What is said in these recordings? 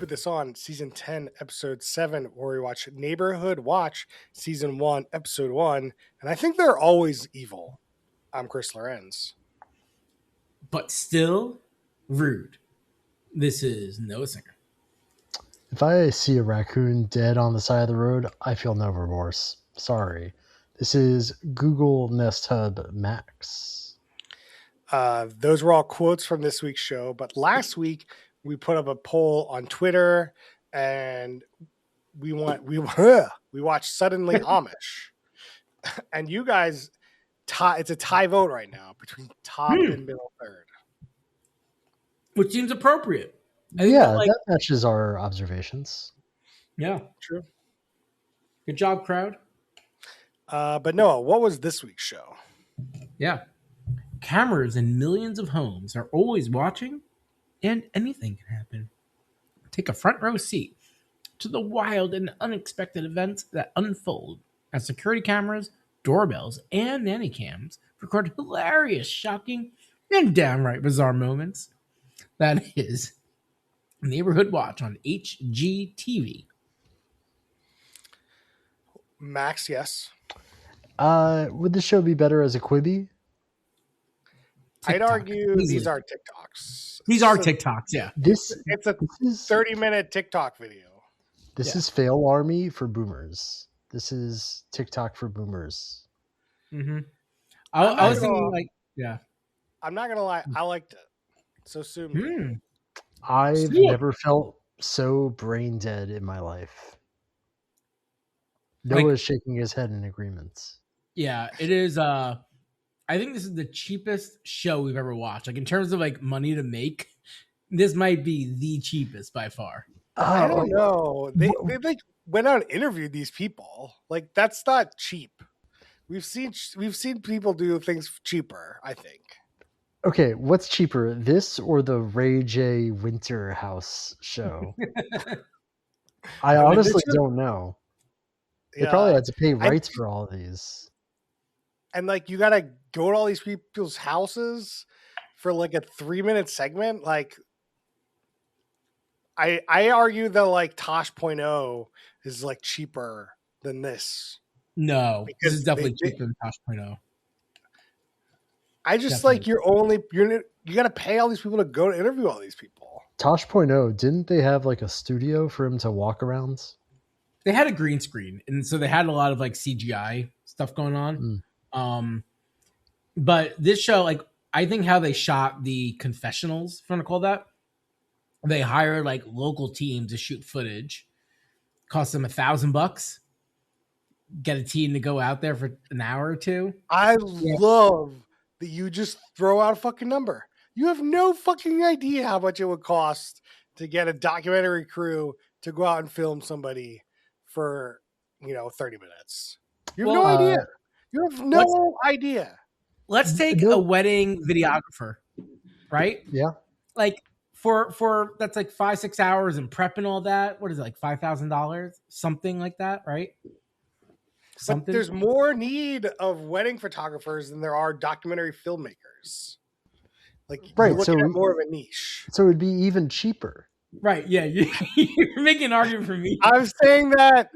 Put This On, Season 10, Episode 7, where we watch Neighborhood Watch, Season 1, Episode 1. And I think they're always evil. I'm Chris Lorenz. But still rude. This is Noah Singer. If I see a raccoon dead on the side of the road, I feel no remorse. Sorry. This is Google Nest Hub Max. Those were all quotes from this week's show. But last week, we put up a poll on Twitter, and we watched Suddenly Amish. And you guys, it's a tie vote right now between top and middle third. Which seems appropriate. That matches our observations. Yeah. True. Good job, crowd. But Noah, what was this week's show? Yeah. Cameras in millions of homes are always watching, and anything can happen. Take a front row seat to the wild and unexpected events that unfold as security cameras, doorbells, and nanny cams record hilarious, shocking, and downright bizarre moments. That is Neighborhood Watch on HGTV. Max, yes. Would the show be better as a Quibi? TikTok. I'd argue Easily. these are TikToks. These are TikToks, yeah. It's a 30-minute TikTok video. This is Fail Army for boomers. This is TikTok for boomers. Mm-hmm. I was thinking, I'm not going to lie. I liked it. So sue me. I've never felt so brain dead in my life. Noah's shaking his head in agreement. Yeah, it is. I think this is the cheapest show we've ever watched. Like in terms of money to make, this might be the cheapest by far. I don't know. They went out and interviewed these people. That's not cheap. We've seen people do things cheaper, I think. Okay, what's cheaper, this or the Ray J Winter House show? I honestly don't know. They probably had to pay rights for all of these. And you gotta go to all these people's houses for a 3-minute segment. I argue that Tosh.0 is cheaper than this. No, this is definitely cheaper than Tosh.0. I just definitely. you got to pay all these people to go to interview all these people. Tosh.0, didn't they have a studio for him to walk around? They had a green screen, and so they had a lot of CGI stuff going on. But this show, I think how they shot the confessionals, if you want to call that, they hired local teams to shoot footage. Cost them $1,000. Get a team to go out there for an hour or two. I love that you just throw out a fucking number. You have no fucking idea how much it would cost to get a documentary crew to go out and film somebody for 30 minutes. You have no idea. You have no idea. Let's take a wedding videographer, right? Yeah. For that's 5-6 hours and prep and all that. What is it, $5,000? Something like that, right? But there's more need of wedding photographers than there are documentary filmmakers. You're looking at more of a niche. So it would be even cheaper. Right, yeah. You're making an argument for me. I'm saying that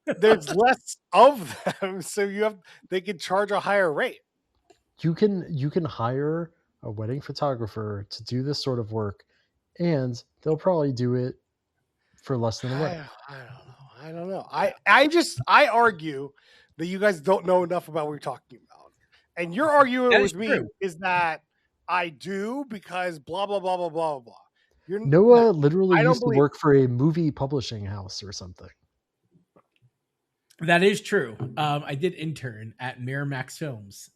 there's less of them, so they could charge a higher rate. You can hire a wedding photographer to do this sort of work, and they'll probably do it for less than a wedding. I don't know. I argue that you guys don't know enough about what we're talking about. And your argument with me is that I do because blah, blah, blah, blah, blah, blah. Noah literally used to work for a movie publishing house or something. That is true. I did intern at Miramax Films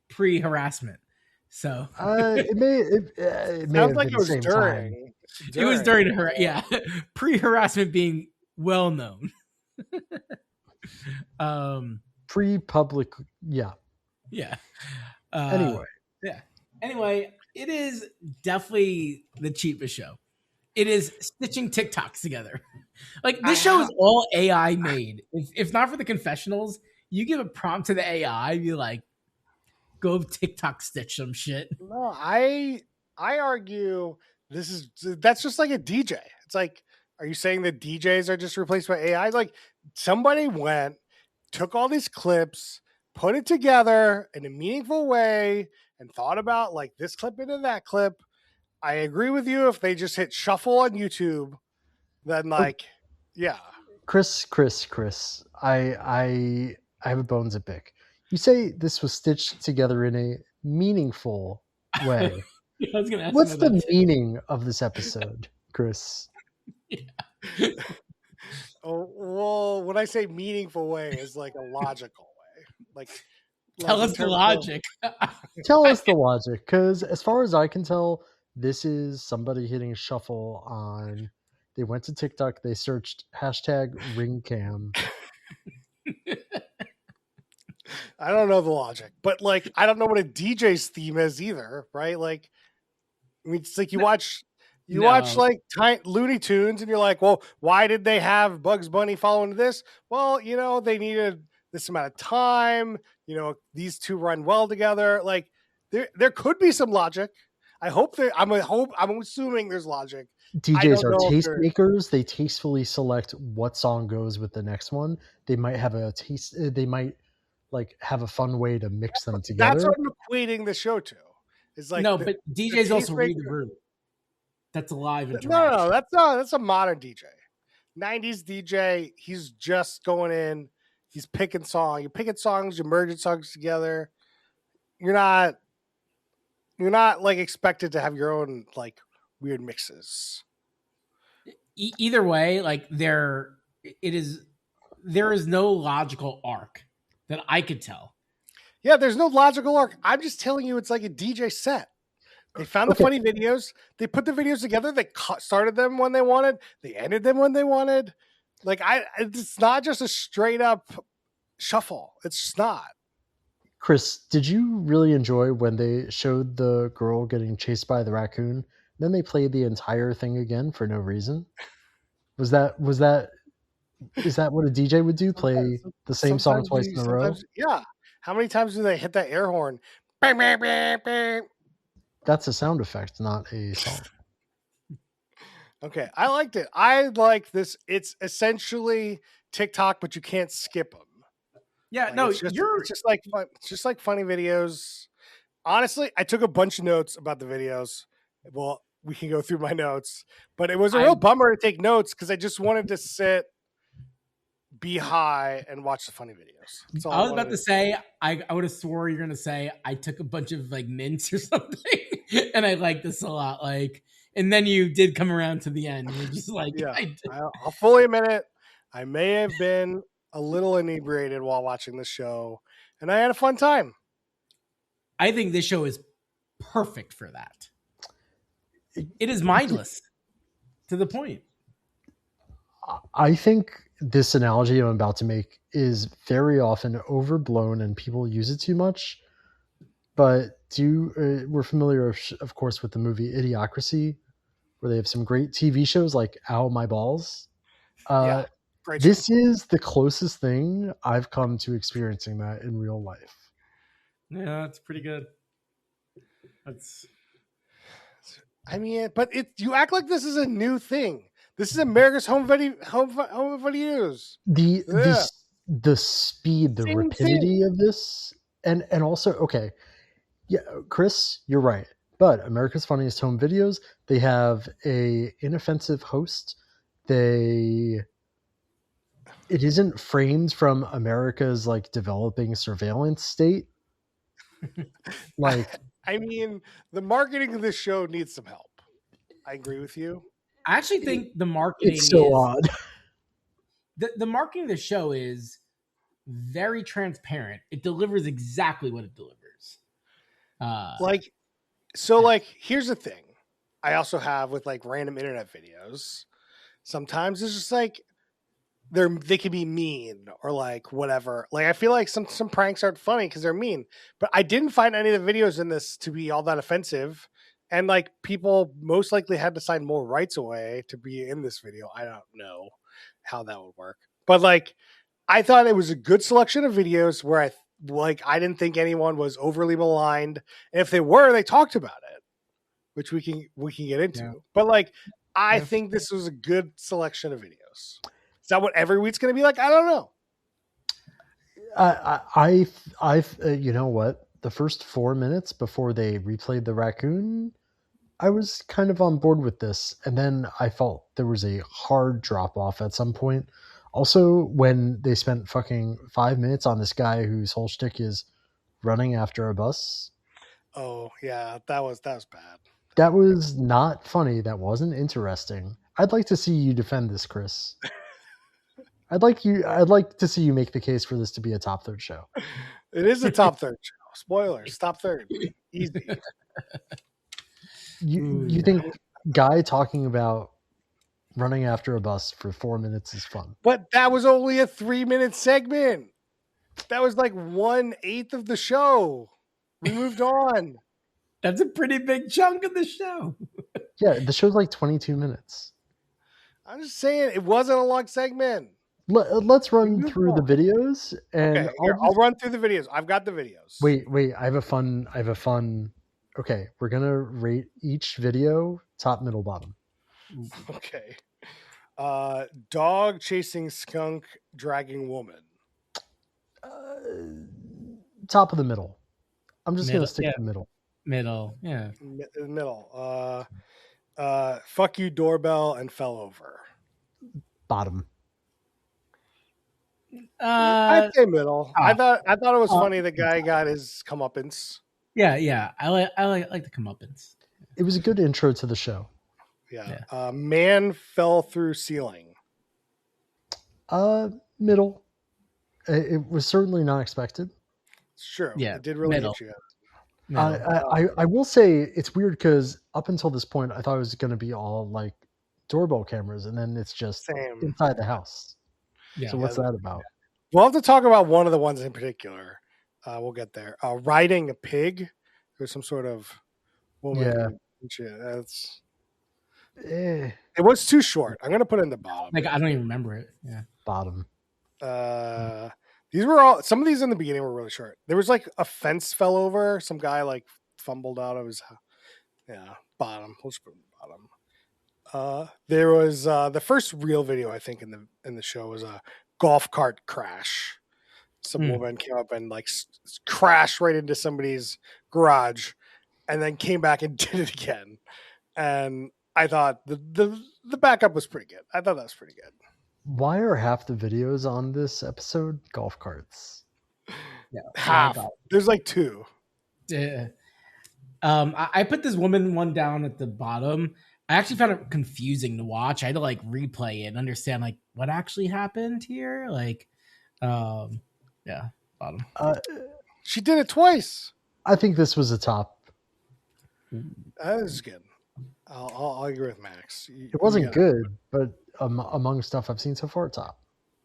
pre-harassment. So it sounds like it was during. It was during pre-harassment being well known. Pre-public, yeah. Anyway, it is definitely the cheapest show. It is stitching TikToks together. This show is all AI made. If not for the confessionals, you give a prompt to the AI, be go TikTok stitch some shit. No, I argue that's just like a DJ. It's like, are you saying that DJs are just replaced by AI? Like somebody went, took all these clips, put it together in a meaningful way, and thought about like this clip into that clip. I agree with you. If they just hit shuffle on YouTube, then like, yeah. Chris, I have a bones to pick. You say this was stitched together in a meaningful way. I was going to ask What's about the that too. meaning of this episode, Chris? Yeah. Oh, well, when I say meaningful way, is like a logical way. Like Tell us the logic. Tell us the logic, because as far as I can tell, this is somebody hitting shuffle on. They went to TikTok. They searched hashtag ringcam. I don't know the logic, but like I don't know what a DJ's theme is either, right? Like, I mean, it's like you watch like Looney Tunes, and you're like, well, why did they have Bugs Bunny following this? Well, you know, they needed this amount of time. You know, these two run well together. Like, there could be some logic. I hope there. I'm assuming there's logic. DJs are tastemakers. They tastefully select what song goes with the next one. They might have a taste. They might like have a fun way to mix them together. That's what I'm equating the show to. Is like but DJs also read the room. That's a live interaction. No, that's a modern DJ. 90s DJ, he's just going in, he's picking songs. You're picking songs, you're merging songs together. You're not like expected to have your own like weird mixes. Either way, like there is no logical arc that I could tell. Yeah, there's no logical arc. I'm just telling you, it's like a DJ set. They found the funny videos. They put the videos together. They started them when they wanted. They ended them when they wanted. Like it's not just a straight up shuffle. It's just not. Chris, did you really enjoy when they showed the girl getting chased by the raccoon? Then they played the entire thing again for no reason. Is that what a DJ would do? Play the same song twice in a row? Yeah. How many times do they hit that air horn? Bang, bang, bang, bang. That's a sound effect, not a song. Okay, I liked it. I like this. It's essentially TikTok, but you can't skip them. Yeah, like, no, it's just like funny videos. Honestly, I took a bunch of notes about the videos. Well, we can go through my notes, but it was a real bummer to take notes because I just wanted to sit, be high, and watch the funny videos. I was about to say, I would have swore you're going to say I took a bunch of like mints or something, and I like this a lot. Like, and then you did come around to the end. You're just like, yeah, I'll fully admit it. I may have been a little inebriated while watching the show, and I had a fun time. I think this show is perfect for that. It is mindless to the point. I think this analogy I'm about to make is very often overblown and people use it too much. But we're familiar, of course, with the movie Idiocracy, where they have some great TV shows like Ow, My Balls. Yeah, great this show. is the closest thing I've come to experiencing that in real life. Yeah, that's pretty good. I mean, but you act like this is a new thing. This is America's home videos. The speed, the rapidity of this, and also, okay, yeah, Chris, you're right. But America's Funniest Home Videos, they have a inoffensive host. It isn't framed from America's like developing surveillance state. Like, I mean, the marketing of this show needs some help. I agree with you. I actually think the marketing it's so odd. The marketing of the show is very transparent. It delivers exactly what it delivers. Here's the thing. I also have with like random internet videos. Sometimes it's just like they can be mean or like whatever. Like I feel like some pranks aren't funny because they're mean. But I didn't find any of the videos in this to be all that offensive. And like people most likely had to sign more rights away to be in this video. I don't know how that would work. But like I thought it was a good selection of videos where I didn't think anyone was overly maligned. And if they were, they talked about it, which we can get into. Yeah. But like I think this was a good selection of videos. Is that what every week's going to be like? I don't know. You know what? The first 4 minutes before they replayed the raccoon, I was kind of on board with this, and then I felt there was a hard drop off at some point. Also, when they spent fucking 5 minutes on this guy whose whole shtick is running after a bus. Oh yeah, that was bad. That was not funny. That wasn't interesting. I'd like to see you defend this, Chris. I'd like to see you make the case for this to be a top third show. It is a top third show. Spoilers, top third. Easy. You think guy talking about running after a bus for 4 minutes is fun? But that was only a 3-minute segment. That was like 1/8 of the show. We moved on. That's a pretty big chunk of the show. Yeah, the show's like 22 minutes. I'm just saying it wasn't a long segment. Let's run through the videos, and okay, I'll run through the videos. I've got the videos. Wait. I have a fun. Okay, we're gonna rate each video top, middle, bottom. Okay. Dog chasing skunk dragging woman. Top of the middle. I'm just gonna stick to the middle. Middle, yeah. Middle. Fuck you doorbell and fell over. Bottom. I'd say middle. I thought it was funny the guy got his comeuppance. Yeah. I like the comeuppance. It was a good intro to the show. Yeah. Man fell through ceiling. Middle. It was certainly not expected. It's true. Yeah, it did really middle. get you. I will say it's weird because up until this point I thought it was going to be all like doorbell cameras, and then it's just inside the house. Yeah. So what's that about? We'll have to talk about one of the ones in particular. We'll get there. Riding a pig. There's some sort of woman. Yeah. It was too short. I'm going to put it in the bottom. Like I don't even remember it. Yeah. Bottom. These were some of these in the beginning were really short. There was like a fence fell over. Some guy like fumbled out of his. Bottom. We'll just put it in the bottom. There was the first real video I think in the show was a golf cart crash. Some woman came up and like crashed right into somebody's garage, and then came back and did it again. And I thought the backup was pretty good. I thought that was pretty good. Why are half the videos on this episode golf carts? Yeah, half. There's like 2. Yeah. I put this woman one down at the bottom. I actually found it confusing to watch. I had to like replay it and understand like what actually happened here. Like, bottom. She did it twice. I think this was a top. That is good. I'll agree with Max. It wasn't good, but among stuff I've seen so far, top.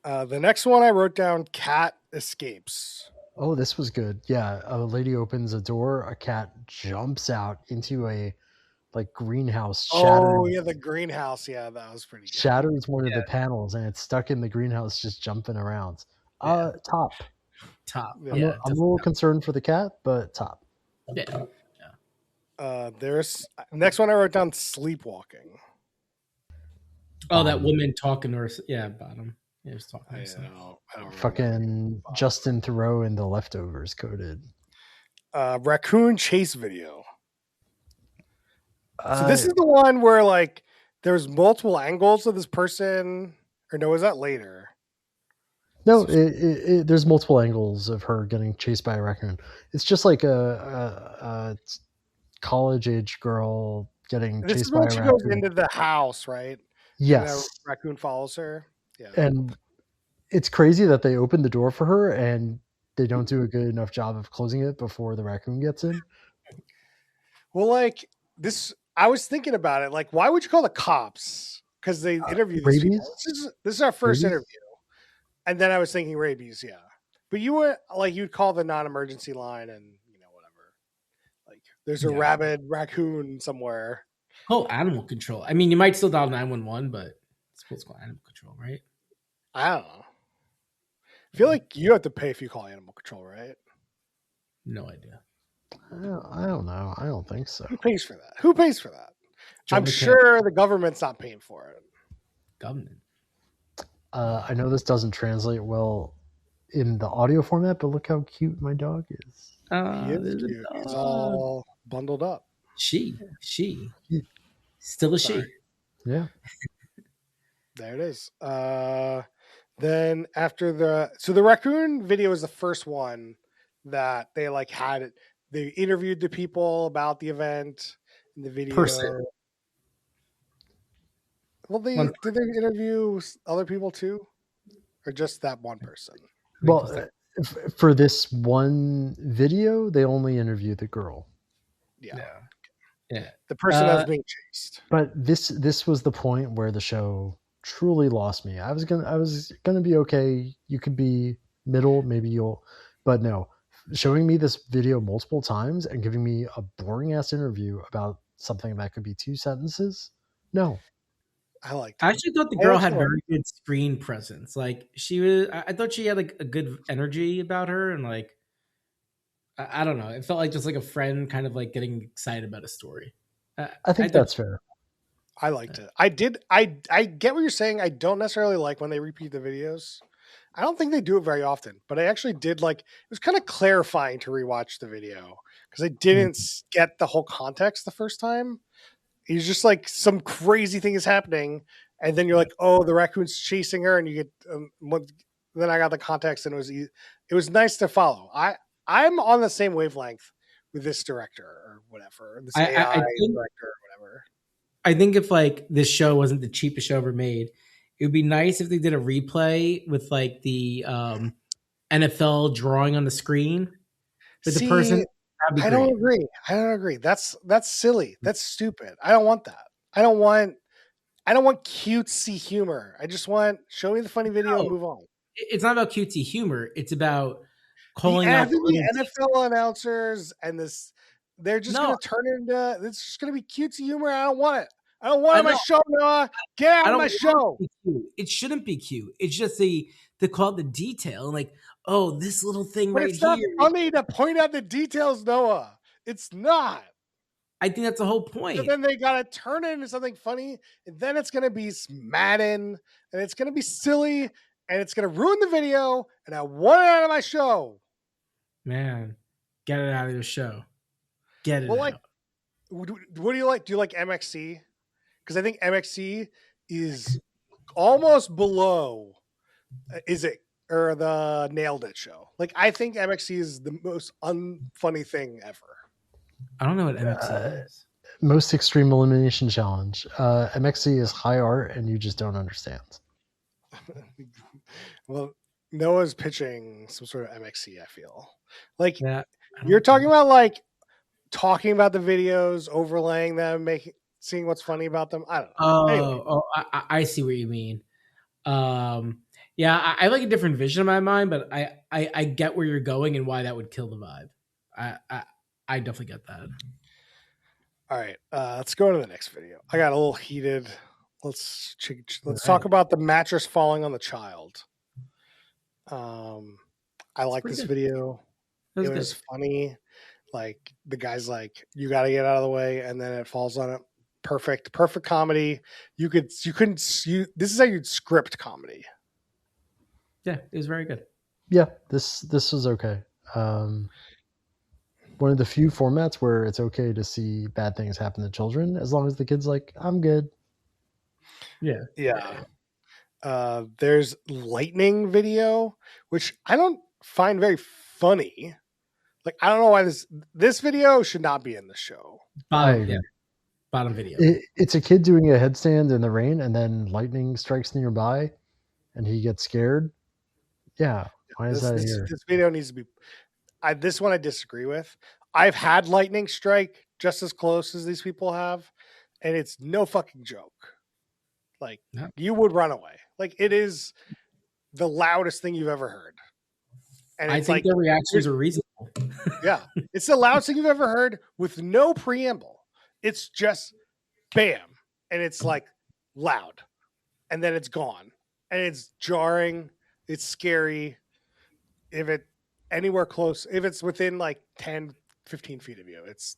The next one I wrote down, cat escapes. Oh, this was good. Yeah, a lady opens a door, a cat jumps out into a like greenhouse. Oh yeah, the greenhouse. Yeah, that was pretty good. Shatters one of the panels, and it's stuck in the greenhouse, just jumping around. Top. Yeah, I'm a little concerned for the cat, but top. Yeah. There's next one I wrote down, sleepwalking. Oh, that woman talking to her. Yeah, bottom. Yeah, just talking. I don't fucking Justin Theroux in The Leftovers coded. Raccoon chase video. So this is the one where like there's multiple angles of this person, or no, was that later? No, there's multiple angles of her getting chased by a raccoon. It's just like a college-age girl getting chased by a raccoon. This is when she goes into the house, right? Yes. And the raccoon follows her. Yeah. And it's crazy that they open the door for her and they don't do a good enough job of closing it before the raccoon gets in. Well, like this, I was thinking about it. Like, why would you call the cops? Because they interview these people. This is our first interview. And then I was thinking rabies, yeah. But you were like, you'd call the non-emergency line and, whatever. Like, there's a rabid raccoon somewhere. Oh, animal control. I mean, you might still dial 911, but it's supposed to call animal control, right? I don't know. I feel like you have to pay if you call animal control, right? No idea. I don't know. I don't think so. Who pays for that? I'm sure the government's not paying for it. Government. I know this doesn't translate well in the audio format, but look how cute my dog is. He is cute. He's all bundled up. She. Yeah. Still a Sorry. she. Yeah. There it is. Then after the raccoon video was the first one that they like had it. They interviewed the people about the event in the video. Person. Well, did they interview other people too, or just that one person? Well, for this one video, they only interviewed the girl. Yeah. Yeah. The person that was being chased. But this was the point where the show truly lost me. I was gonna be okay. You could be middle, maybe but no. Showing me this video multiple times and giving me a boring ass interview about something that could be 2 sentences. No. I liked it. I actually thought the girl had very good screen presence. Like I thought she had like a good energy about her, and like I don't know. It felt like just like a friend kind of like getting excited about a story. I think that's fair. I liked it. I did. I get what you're saying. I don't necessarily like when they repeat the videos. I don't think they do it very often, but I actually did like. It was kind of clarifying to rewatch the video because I didn't get the whole context the first time. He's just like some crazy thing is happening, and then you're like, "Oh, the raccoon's chasing her," and you get. Then I got the context, and it was nice to follow. I'm on the same wavelength with this director or whatever, this AI director or whatever. I think if like this show wasn't the cheapest show ever made, it would be nice if they did a replay with like the NFL drawing on the screen with the person. I don't agree. That's silly. That's stupid. I don't want that. I don't want cutesy humor. I just want show me the funny video and move on. It's not about cutesy humor. It's about calling out the NFL announcers and this. They're just going to turn into. It's just going to be cutesy humor. I don't want it. I don't want it on my show, Noah. Get out of my show. It shouldn't be cute. It's just the call the detail, like, oh, this little thing but right it's not here. Funny to point out the details, Noah. It's not. I think that's the whole point. And then they got to turn it into something funny, and then it's going to be Madden, and it's going to be silly, and it's going to ruin the video, and I want it out of my show. Man, get it out of your show. Get it out. Like, what do you like? Do you like MXC? Because I think MXC is almost below. Is it or the Nailed It show? Like, I think MXC is the most unfunny thing ever. I don't know what MXC is. Most Extreme Elimination Challenge. MXC is high art, and you just don't understand. Well, Noah's pitching some sort of MXC. I feel like you're talking about like talking about the videos, overlaying them, seeing what's funny about them. I don't know. Anyway. I see what you mean. Yeah, I like a different vision in my mind, but I get where you're going and why that would kill the vibe. I definitely get that. All right, let's go to the next video. I got a little heated. Let's talk about the mattress falling on the child. I like this video. It was funny. Like the guy's like, "You got to get out of the way," and then it falls on it. Perfect comedy. This is how you'd script comedy. Yeah, it was very good. Yeah, this was okay. One of the few formats where it's okay to see bad things happen to children as long as the kid's like, I'm good. Yeah. There's lightning video, which I don't find very funny. Like, I don't know why this video should not be in the show. Bottom video. It's a kid doing a headstand in the rain, and then lightning strikes nearby, and he gets scared. Yeah, why is that here? This video needs to be. This one I disagree with. I've had lightning strike just as close as these people have, and it's no fucking joke. Like, you would run away. Like, it is the loudest thing you've ever heard. And I think their reactions are reasonable. Yeah. It's the loudest thing you've ever heard with no preamble. It's just bam. And it's like loud. And then it's gone. And it's jarring. It's scary. If it anywhere close, if it's within like 10, 15 feet of you, it's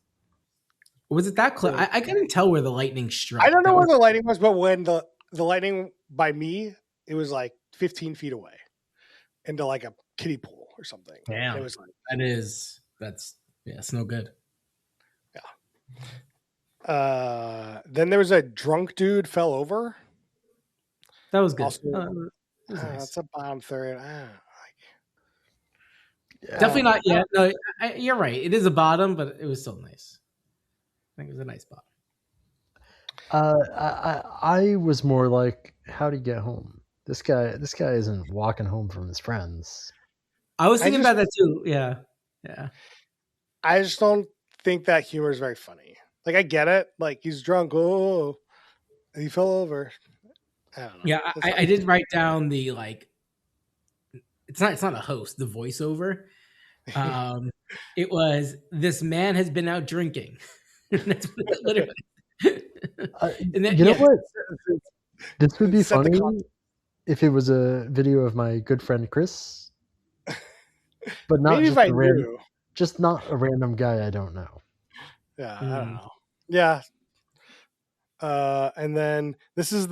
Was it that close? I couldn't tell where the lightning struck. I don't know where the lightning was, but when the lightning by me, it was like 15 feet away into like a kiddie pool or something. Damn, it was like it's no good. Yeah. Then there was a drunk dude fell over. That was good. Also, was nice. That's a bottom third. Definitely not yet. No, you're right. It is a bottom, but it was still nice. I think it was a nice bottom. I was more like, how'd he get home? This guy isn't walking home from his friends. I was thinking about that too. Yeah. I just don't think that humor is very funny. Like, I get it. Like, he's drunk. Oh, he fell over. I don't know. Yeah, I did write down the like. It's not a host. The voiceover. It was, this man has been out drinking. That's literally. You know what? This would be funny if it was a video of my good friend Chris, but not maybe just if I knew. Just not a random guy I don't know. Yeah, I don't know. Yeah. And then this is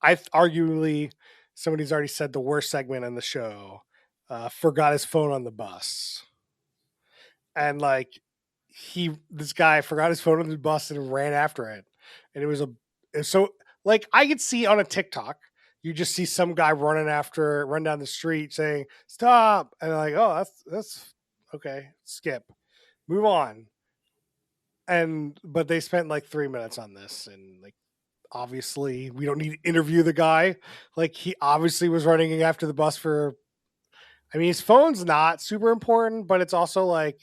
arguably somebody's already said the worst segment in the show. Forgot his phone on the bus. And like this guy forgot his phone on the bus and ran after it. And it was so like I could see on a TikTok, you just see some guy run down the street saying, "Stop." And like, oh, that's okay. Skip. Move on. But they spent like 3 minutes on this, and like obviously we don't need to interview the guy. Like, he obviously was running after the bus for, I mean, his phone's not super important, but it's also like,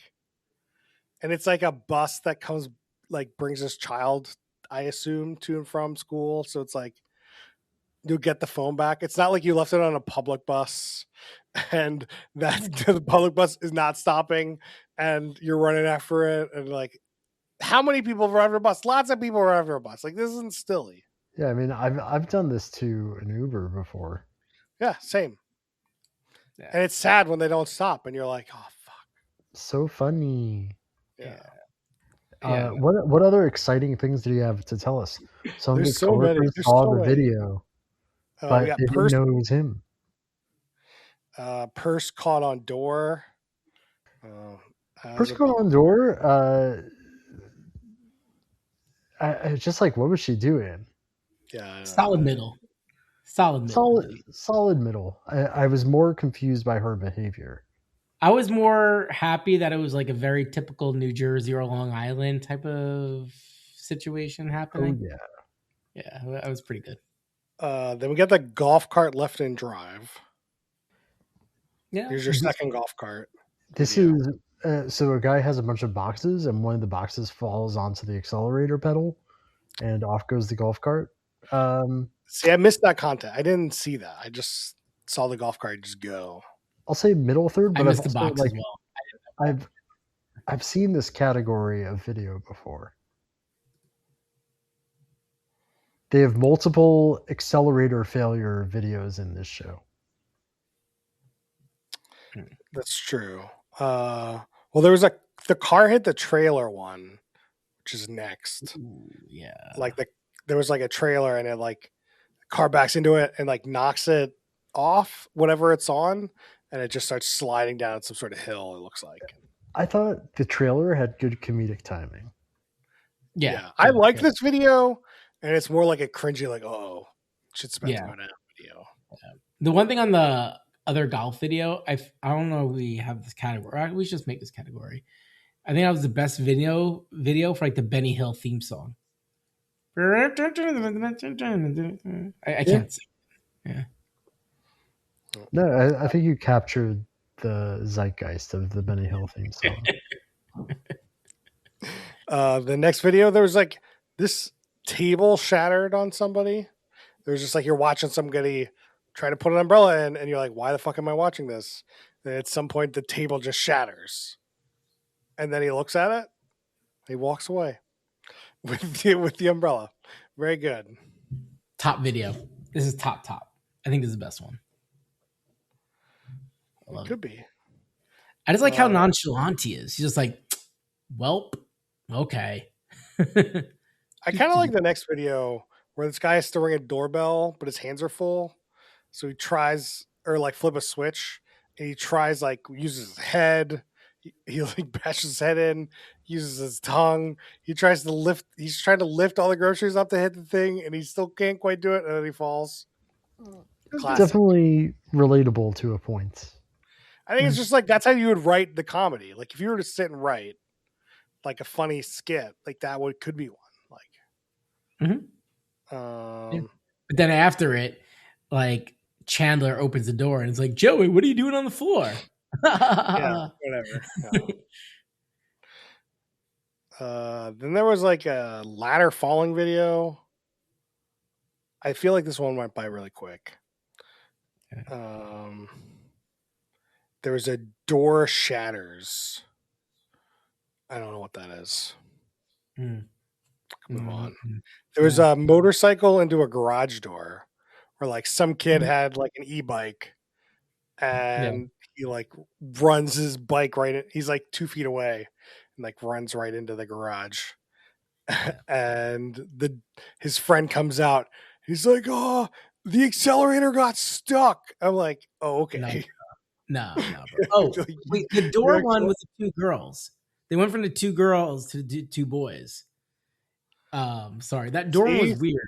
and it's like a bus that comes, like, brings his child, I assume, to and from school. So it's like, you'll get the phone back. It's not like you left it on a public bus and that the public bus is not stopping and you're running after it. And like, how many people run after a bus? Lots of people run after a bus. Like, this isn't silly. Yeah, I mean, I've done this to an Uber before. Yeah, same. Yeah. And it's sad when they don't stop, and you're like, oh fuck. So funny. Yeah. What other exciting things do you have to tell us? Some of his coworkers saw the video, but they didn't know it was him. Purse caught on door. Purse caught on door. I just like, what was she doing? Yeah, solid middle. Solid middle. I was more confused by her behavior. I was more happy that it was like a very typical New Jersey or Long Island type of situation happening. Oh yeah, that was pretty good. Then we got the golf cart left in drive. Yeah, here's your second golf cart. This is so a guy has a bunch of boxes, and one of the boxes falls onto the accelerator pedal, and off goes the golf cart. See, I missed that content. I didn't see that. I just saw the golf cart just go. I'll say middle third, but I missed the box as well. I've seen this category of video before. They have multiple accelerator failure videos in this show. That's true. Well, there was the car hit the trailer one, which is next. Ooh, yeah. Like there was like a trailer and it like car backs into it and like knocks it off whatever it's on, and it just starts sliding down some sort of hill. It looks like. I thought the trailer had good comedic timing. Yeah. I like this video, and it's more like a cringy, like, oh, shit's about to go down video. Yeah. The one thing on the other golf video, I don't know if we have this category. We should just make this category. I think that was the best video for like the Benny Hill theme song. I can't sing. Yeah. No, I think you captured the zeitgeist of the Benny Hill theme song. The next video, there was like this table shattered on somebody. There's just like, you're watching somebody try to put an umbrella in, and you're like, why the fuck am I watching this? And at some point, the table just shatters, and then he looks at it. He walks away with the umbrella. Very good. Top video. This is top. I think this is the best one. It could be. I just like how nonchalant he is. He's just like, welp, okay. I kind of like the next video where this guy has to ring a doorbell, but his hands are full. So he tries or like flip a switch, and he tries like uses his head. He like bashes his head in, uses his tongue. He tries to lift. He's trying to lift all the groceries up to hit the thing, and he still can't quite do it, and then he falls. Classic. Definitely relatable to a point. I think it's just like that's how you would write the comedy. Like if you were to sit and write like a funny skit, like that would could be one. Like, Yeah. But then after it, like Chandler opens the door and it's like, Joey, what are you doing on the floor? Yeah, whatever. Then there was like a ladder falling video. I feel like this one went by really quick. There was a door shatters. I don't know what that is. Move on. There was a motorcycle into a garage door where like some kid had like an e-bike and he like runs his bike right in, he's like 2 feet away and like runs right into the garage. And his friend comes out. He's like, "Oh, the accelerator got stuck." I'm like, "Oh, okay." No, bro. Oh, wait, the door one was the 2 girls. They went from the 2 girls to the 2 boys. Sorry, that door one was weird.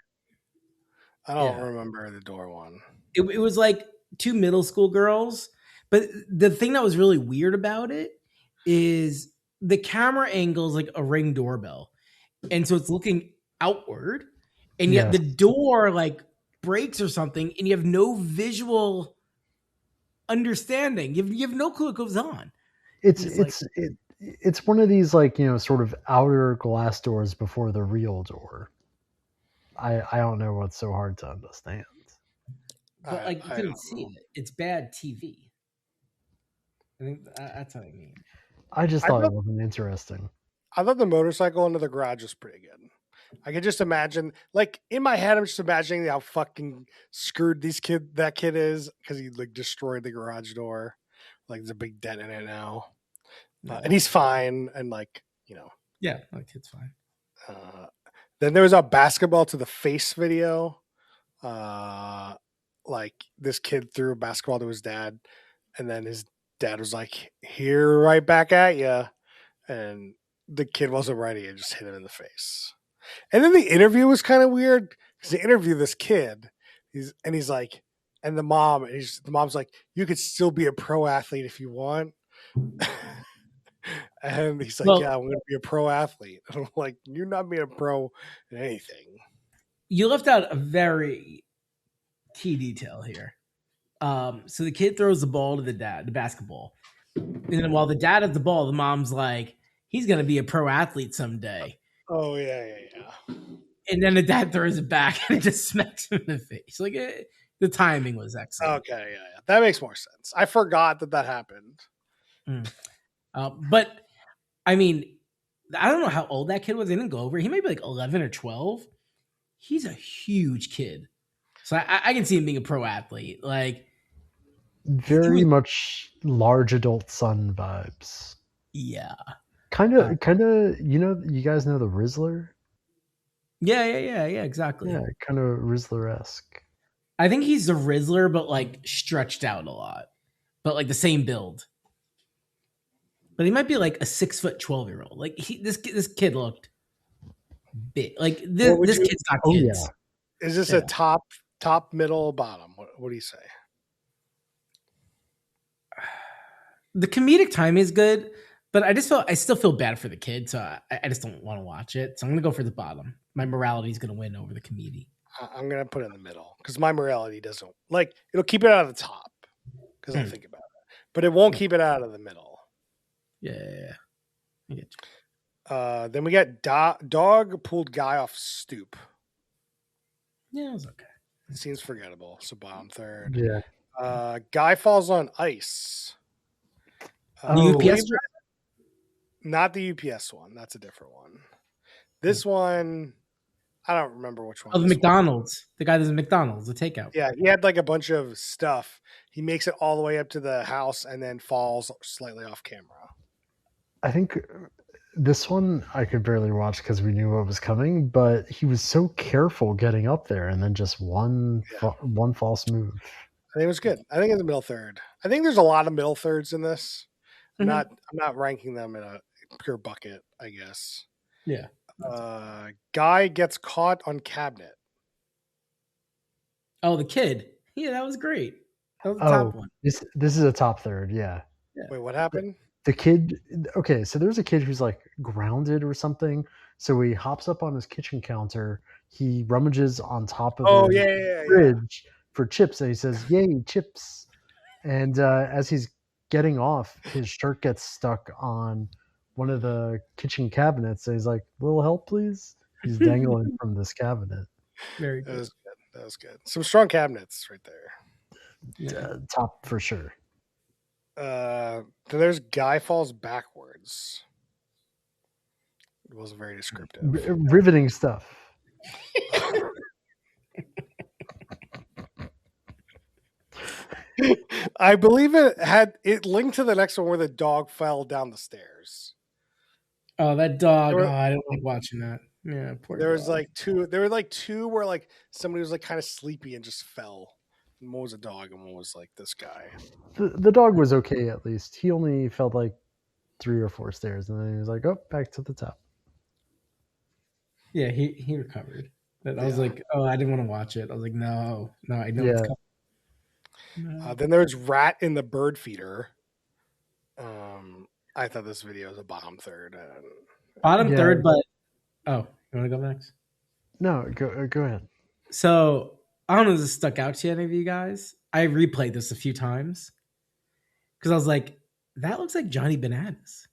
I don't remember the door one. It was like 2 middle school girls, but the thing that was really weird about it is the camera angle is like a Ring doorbell, and so it's looking outward, and yet the door like breaks or something, and you have no visual understanding. You have no clue what goes on. It's one of these like, you know, sort of outer glass doors before the real door. I don't know what's so hard to understand. But like you couldn't see it. It's bad TV. I think that's what I mean. I just thought it wasn't interesting. I thought the motorcycle into the garage was pretty good. I could just imagine, like in my head, I'm just imagining how fucking screwed that kid is because he like destroyed the garage door. Like there's a big dent in it now, and he's fine. And like yeah, the kid's fine. Then there was a basketball to the face video. Like this kid threw a basketball to his dad, and then his dad was like, "Here, right back at you," and the kid wasn't ready and just hit him in the face. And then the interview was kind of weird because they interview this kid, he's like, and the mom's like, "You could still be a pro athlete if you want." And he's like, "Yeah, I'm going to be a pro athlete." And I'm like, "You're not being a pro in anything." You left out a very key detail here. So the kid throws the ball to the dad, the basketball, and then while the dad has the ball, the mom's like, "He's going to be a pro athlete someday." Oh yeah. And then the dad throws it back and it just smacks him in the face. Like the timing was excellent. Okay, yeah, that makes more sense. I forgot that happened. But I mean, I don't know how old that kid was. They didn't go over. He might be like 11 or 12. He's a huge kid, so I can see him being a pro athlete. Like very much large adult son vibes. Yeah. Kind of. You know, you guys know the Rizzler. Yeah, exactly. Yeah, kind of Rizzler-esque. I think he's the Rizzler, but like stretched out a lot, but like the same build. But he might be like a 6'12" Like this kid looked big. Like this kid's not kids. Yeah. Is this a top, middle, bottom? What do you say? The comedic timing is good, but I still feel bad for the kid, so I just don't want to watch it. So I'm gonna go for the bottom. My morality is gonna win over the comedy. I'm gonna put it in the middle because my morality doesn't like it'll keep it out of the top because I think about it, but it won't keep it out of the middle. Yeah. I get you. Then we got dog pulled guy off stoop. Yeah, it was okay. It seems forgettable. So bottom third. Yeah. Guy falls on ice. UPS not the UPS one. That's a different one. This one, I don't remember which one. Oh, the McDonald's. The guy that's at McDonald's, the takeout. Yeah, he had like a bunch of stuff. He makes it all the way up to the house and then falls slightly off camera. I think This one I could barely watch because we knew what was coming, but he was so careful getting up there, and then just one false move. I think it was good. I think it's a middle third. I think there's a lot of middle thirds in this. Mm-hmm. I'm not ranking them in a pure bucket, I guess. Yeah. Guy gets caught on cabinet. Oh, the kid. Yeah, that was great. That was the top one. This is a top third. Yeah. Wait, what happened? The kid. Okay, so there's a kid who's like grounded or something. So he hops up on his kitchen counter. He rummages on top of the fridge for chips, and he says, "Yay, chips!" And as he's getting off, his shirt gets stuck on one of the kitchen cabinets. And he's like, "Little help, please." He's dangling from this cabinet. Very good. That was good. Some strong cabinets right there. Yeah. Top for sure. Then there's guy falls backwards. It wasn't very descriptive. Riveting stuff. I believe it linked to the next one where the dog fell down the stairs. Oh, that dog! I don't like watching that. Yeah, poor. There was like two. There were like two where like somebody was like kind of sleepy and just fell. And one was a dog, and one was like this guy. The dog was okay at least. He only felt like 3 or 4 stairs, and then he was like, "Oh, back to the top." Yeah, he recovered. But I was like, oh, I didn't want to watch it. I was like, no, I know it's coming. No. Then there's rat in the bird feeder. I thought this video was a bottom third. Bottom third, but you want to go next? No, go ahead. So I don't know if this stuck out to any of you guys. I replayed this a few times because I was like, that looks like Johnny Bananas.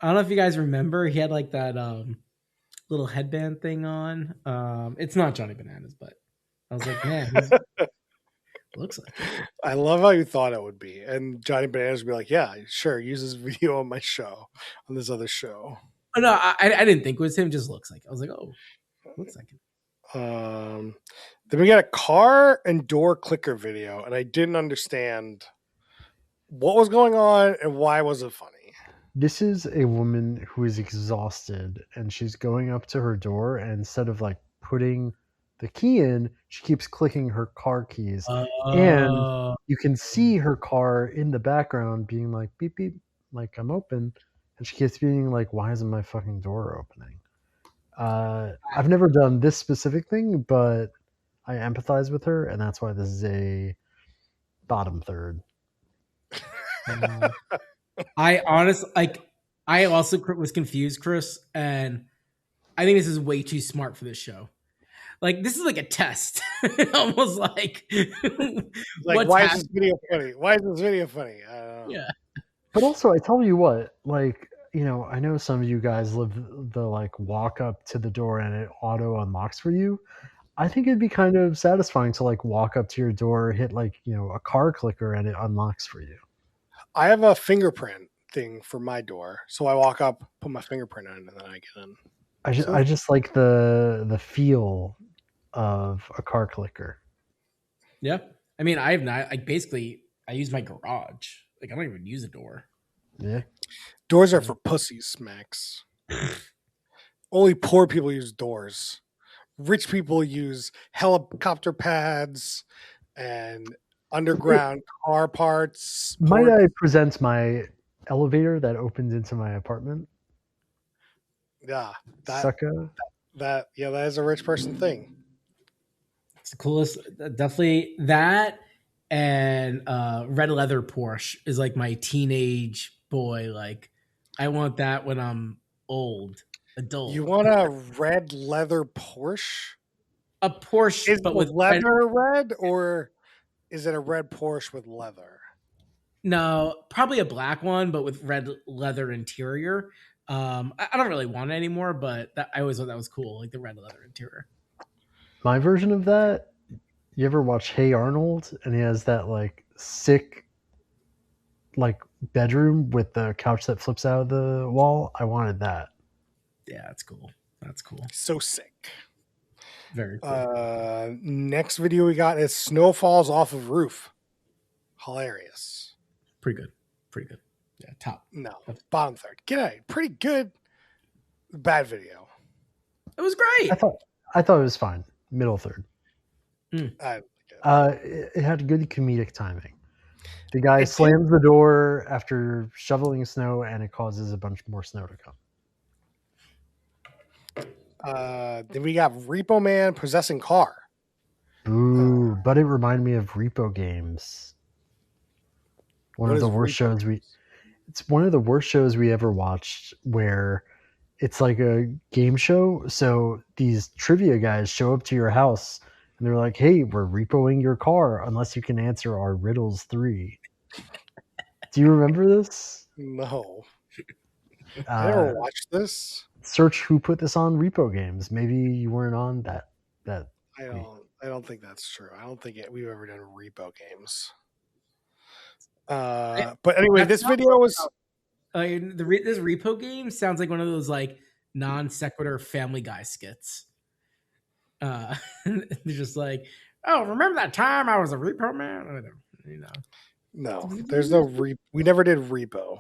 I don't know if you guys remember. He had like that little headband thing on. It's not Johnny Bananas, but I was like, man, looks like it. I love how you thought it would be. And Johnny Bananas would be like, yeah, sure, use this video on my show, on this other show. Oh, no, I didn't think it was him. Just looks like it. I was like, oh, looks like it. Then we got a car and door clicker video, and I didn't understand what was going on and why was it funny. This is a woman who is exhausted, and she's going up to her door, and instead of like putting the key in, she keeps clicking her car keys, and you can see her car in the background being like beep beep, like I'm open, and she keeps being like, why isn't my fucking door opening? I've never done this specific thing, but I empathize with her, and that's why this is a bottom third. I honestly I also was confused, Chris, and I think this is way too smart for this show. Like, this is like a test. Almost like why is this video funny? Why is this video funny? I don't know. Yeah. But also, I tell you what, like, you know, I know some of you guys live the like walk up to the door and it auto unlocks for you. I think it'd be kind of satisfying to like walk up to your door, hit like, you know, a car clicker and it unlocks for you. I have a fingerprint thing for my door. So I walk up, put my fingerprint in, and then I get in. I just like the feel of a car clicker. Yeah. I mean, I have not, like, basically, I use my garage. Like, I don't even use a door. Yeah. Doors are for pussies, Max. Only poor people use doors. Rich people use helicopter pads and underground car parts. Might I present my elevator that opens into my apartment? Yeah. That is a rich person thing. It's the coolest. Definitely that, and red leather Porsche is like my teenage boy. Like, I want that when I'm adult. You want a red leather Porsche? A Porsche, but with leather red, or is it a red Porsche with leather? No, probably a black one, but with red leather interior. I don't really want it anymore, but I always thought that was cool, like the red leather interior. My version of that, you ever watch Hey Arnold? And he has that like sick like bedroom with the couch that flips out of the wall. I wanted that. Yeah, that's cool. That's cool. So sick. Very cool. Next video we got is snow falls off of roof. Hilarious. Pretty good. Pretty good. Yeah, top. No, bottom third. Get out. Pretty good. Bad video. It was great. I thought it was fine. Middle third. It had good comedic timing. The guy slams the door after shoveling snow, and it causes a bunch more snow to come. Then we got Repo Man possessing car. Ooh, but it reminded me of Repo Games. One of the worst shows It's one of the worst shows we ever watched, where it's like a game show. So these trivia guys show up to your house and they're like, "Hey, we're repoing your car unless you can answer our riddles 3." Do you remember this? No. I never watched this. Search who put this on Repo Games. Maybe you weren't on that. I don't think that's true. I don't think we've ever done Repo Games. But anyway, this video was this Repo game sounds like one of those like non sequitur Family Guy skits. They're just like, oh, remember that time I was a repo man? You know. No, there's no we never did repo.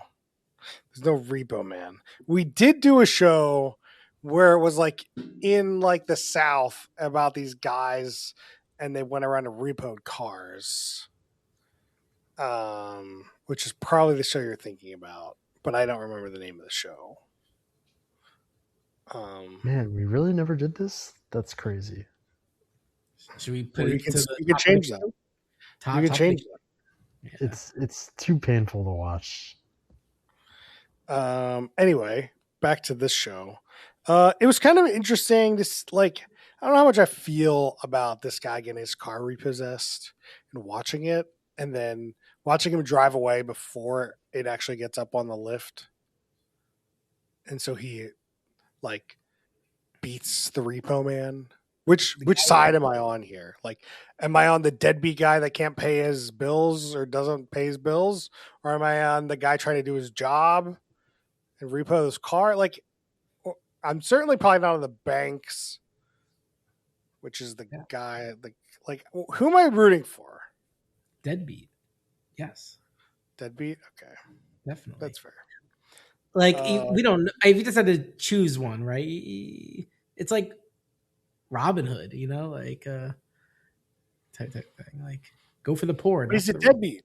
There's no Repo Man. We did do a show where it was like in like the South about these guys and they went around and repoed cars. Which is probably the show you're thinking about, but I don't remember the name of the show. Man, we really never did this? That's crazy. Should we put it to you can change that. You can change that. Yeah. It's too painful to watch. Anyway, back to this show. It was kind of interesting. This like I don't know how much I feel about this guy getting his car repossessed and watching it, and then watching him drive away before it actually gets up on the lift. And so he like beats the Repo Man. Which side am I on here? Like, am I on the deadbeat guy that can't pay his bills or doesn't pay his bills? Or am I on the guy trying to do his job and repo his car? Like, I'm certainly probably not on the Banks, which is the guy. Like, who am I rooting for? Deadbeat. Yes. Deadbeat? Okay. Definitely. That's fair. Like, we don't, if you just had to choose one, right? It's like Robin Hood, you know, like type thing. Like, go for the poor. He's a deadbeat.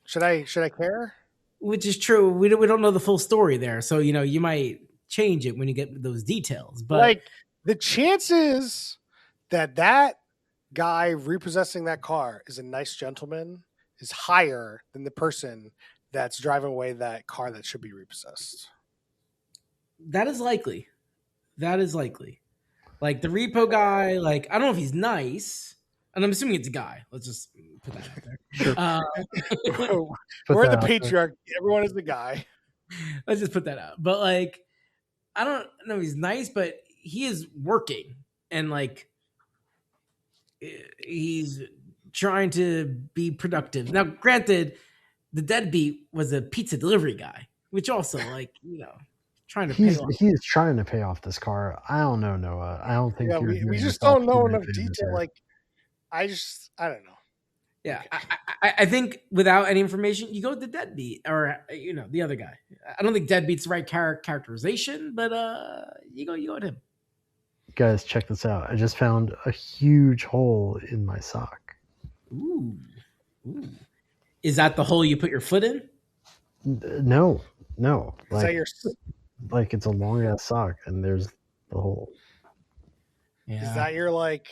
Should I care? Which is true. We don't know the full story there, so you know you might change it when you get those details. But like the chances that guy repossessing that car is a nice gentleman is higher than the person that's driving away that car that should be repossessed. That is likely. Like the repo guy, like I don't know if he's nice, and I'm assuming it's a guy. Let's just put that out there. Sure. We're the patriarch. Everyone is the guy. Let's just put that out. But like, I don't know if he's nice, but he is working and like he's trying to be productive. Now, granted, the deadbeat was a pizza delivery guy, which also like, you know, trying to he's trying to pay off this car. I don't know, Noah. I don't think we just don't know enough detail. Like I don't know. Yeah, I think without any information, you go with the deadbeat or you know the other guy. I don't think deadbeat's the right characterization, but you go with him. Guys, check this out. I just found a huge hole in my sock. Ooh. Is that the hole you put your foot in? No. Is that your? Like it's a long ass sock, and there's the hole. Yeah. Is that your like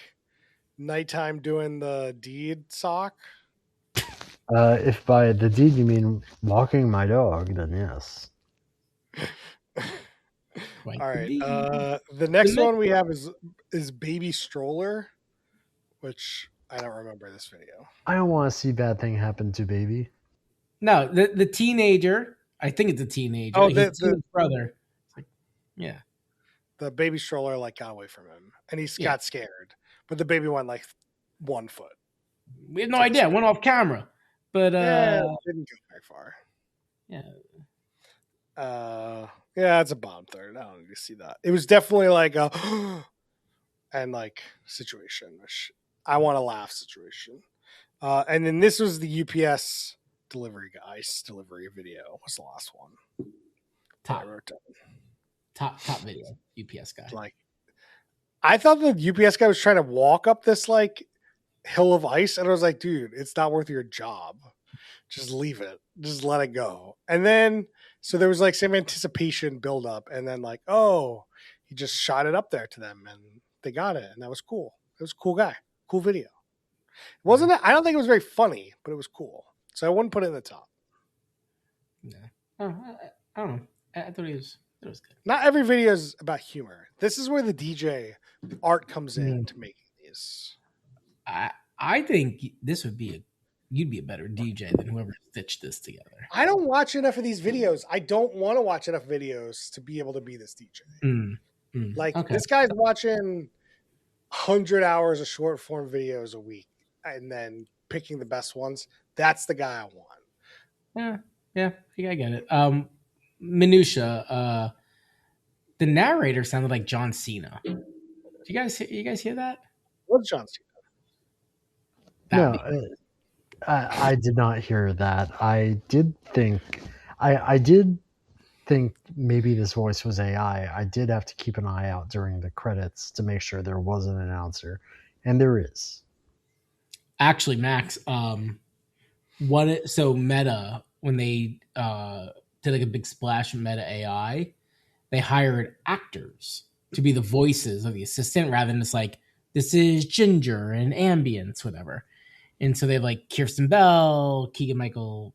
nighttime doing the deed sock? If by the deed you mean walking my dog, then yes. All right. The next one we have is Baby Stroller, which I don't remember this video. I don't want to see bad thing happen to Baby. No, the teenager. I think it's a teenager. Oh, his brother. It's like, yeah. The Baby Stroller like got away from him, and he got scared. But the baby went like 1 foot. We had no idea. Went off camera, but didn't go very far. Yeah. It's a bottom third. I don't need to see that. It was definitely like a and like situation, which I want to laugh situation. And then this was the UPS delivery guy, ice delivery video was the last one. Top. I wrote down. Top video. UPS guy. Like, I thought the UPS guy was trying to walk up this like hill of ice, and I was like, dude, it's not worth your job. Just leave it. Just let it go. And then, so there was like some anticipation build up, and then like, oh, he just shot it up there to them, and they got it, and that was cool. It was a cool guy, cool video. It wasn't. I don't think it was very funny, but it was cool. So I wouldn't put it in the top. Yeah. Oh, I don't know. I thought it was good. Not every video is about humor. This is where the DJ art comes in to make these. I think this would be you'd be a better DJ than whoever stitched this together. I don't watch enough of these videos. I don't want to watch enough videos to be able to be this DJ. This guy's watching 100 hours of short form videos a week and then picking the best ones. That's the guy I want. Yeah, I get it. Minutia. The narrator sounded like John Cena. Do you guys hear that? What's John Cena? No, I did not hear that. I did think maybe this voice was AI. I did have to keep an eye out during the credits to make sure there was an announcer, and there is. Actually, Max, Meta, when they did like a big splash in Meta AI, they hired actors to be the voices of the assistant rather than just like, this is Ginger and Ambience, whatever. And so they have like Kirsten Bell, Keegan Michael,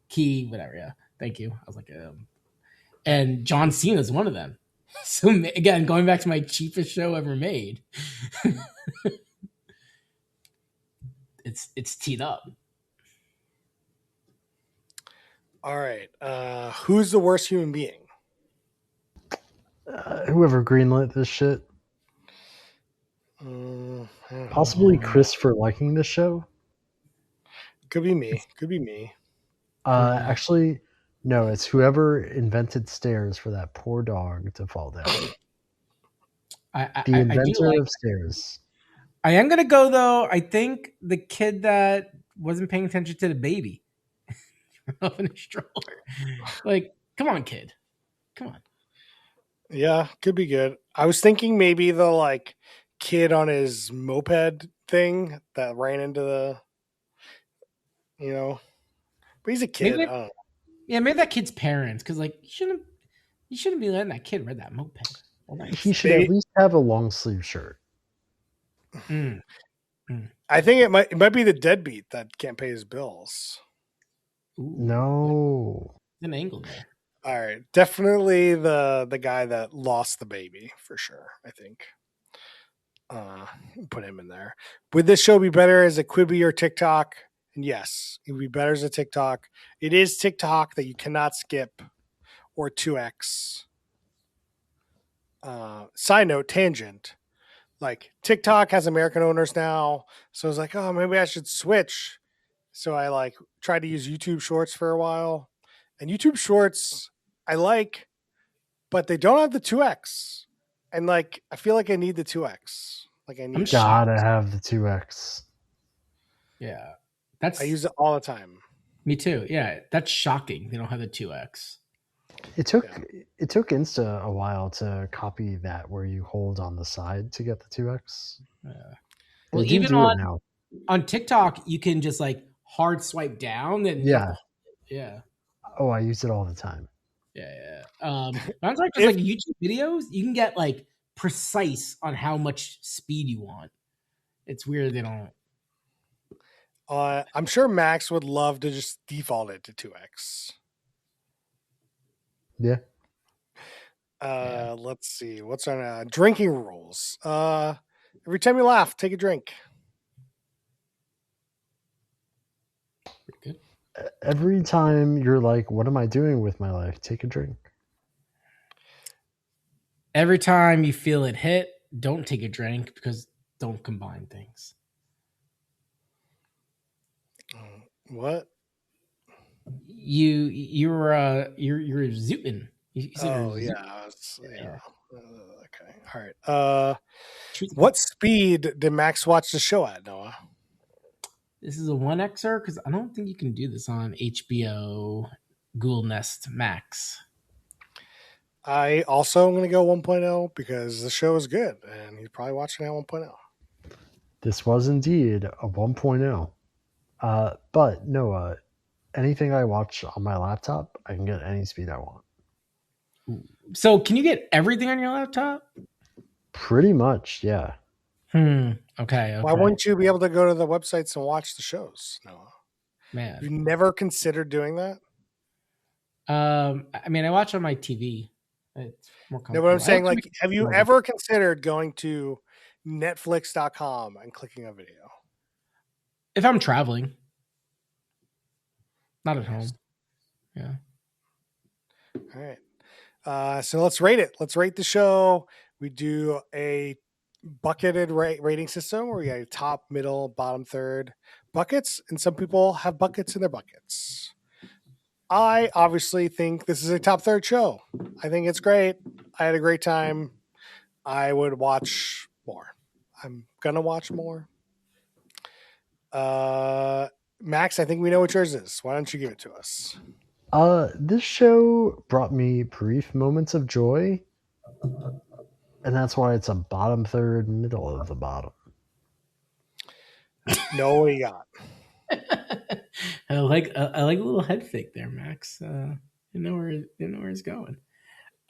Key, whatever. Yeah, thank you. I was like, and John Cena is one of them. So again, going back to my cheapest show ever made, it's teed up. All right, who's the worst human being? Whoever greenlit this shit. Possibly Chris for liking this show. Could be me. Actually, no. It's whoever invented stairs for that poor dog to fall down. The inventor of stairs. I am gonna go though. I think the kid that wasn't paying attention to the baby up in a stroller. Like, come on, kid. Come on. Yeah, could be good. I was thinking maybe the like kid on his moped thing that ran into the, but he's a kid. I don't know. Yeah, maybe that kid's parents, because like you shouldn't be letting that kid ride that moped. He should at least have a long sleeve shirt. I think it might be the deadbeat that can't pay his bills. Ooh, no, an angle there. All right, definitely the guy that lost the baby for sure. I think. Put him in there. Would this show be better as a Quibi or TikTok? And yes, it would be better as a TikTok. It is TikTok that you cannot skip or 2x. Side note, tangent. Like TikTok has American owners now, so I was like, oh, maybe I should switch. So I like tried to use YouTube Shorts for a while, and YouTube Shorts I like, but they don't have the 2x, and like I feel like I need the 2x. Like I need. Gotta have the 2x. Yeah, I use it all the time. Me too. Yeah, that's shocking. They don't have the 2x. It took Insta a while to copy that, where you hold on the side to get the 2x. Yeah. Well, even on TikTok, you can just like hard swipe down and yeah. Oh, I use it all the time. Yeah. I'm talking just like YouTube videos. You can get like precise on how much speed you want. It's weird they don't. I'm sure Max would love to just default it to 2x. Yeah. Let's see. What's on drinking rules? Every time you laugh, take a drink. Good. Every time you're like, what am I doing with my life? Take a drink. Every time you feel it hit, don't take a drink, because don't combine things. What? You're zooting. Yeah. Okay. All right. What speed did Max watch the show at, Noah? This is a 1Xer because I don't think you can do this on HBO Google Nest Max. I also am going to go 1.0 because the show is good and he's probably watching it at 1.0. This was indeed a 1.0. But no, anything I watch on my laptop, I can get any speed I want. So can you get everything on your laptop? Pretty much, yeah. Okay. Why wouldn't you be able to go to the websites and watch the shows? No. Man. You've never considered doing that? I mean, I watch on my TV. It's more comfortable. No, but I'm saying, like, have you ever considered going to Netflix.com and clicking a video? If I'm traveling. Not at home. Yeah. All right. So let's rate it. Let's rate the show. We do a bucketed rating system where we got top, middle, bottom, third buckets, and some people have buckets in their buckets. I obviously think this is a top third show. I think it's great. I had a great time. I would watch more. I'm gonna watch more. Max, I think we know what yours is. Why don't you give it to us? This show brought me brief moments of joy, and that's why it's a bottom third, middle of the bottom. No, what you got? I like a little head fake there, Max. You know where it's going.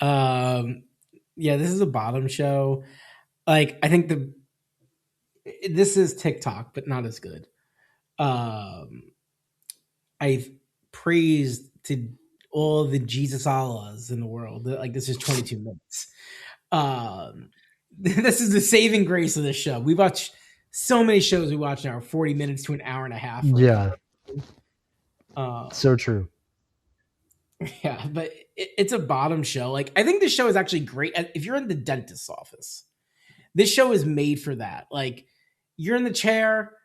Yeah, this is a bottom show. Like, I think this is TikTok, but not as good. I've praised to all the Jesus Allahs in the world. Like, this is 22 minutes. This is the saving grace of this show. We watch so many shows. We watch now 40 minutes to an hour and a half. Yeah. So true. Yeah, but it's a bottom show. Like, I think this show is actually great. If you're in the dentist's office, this show is made for that. Like, you're in the chair,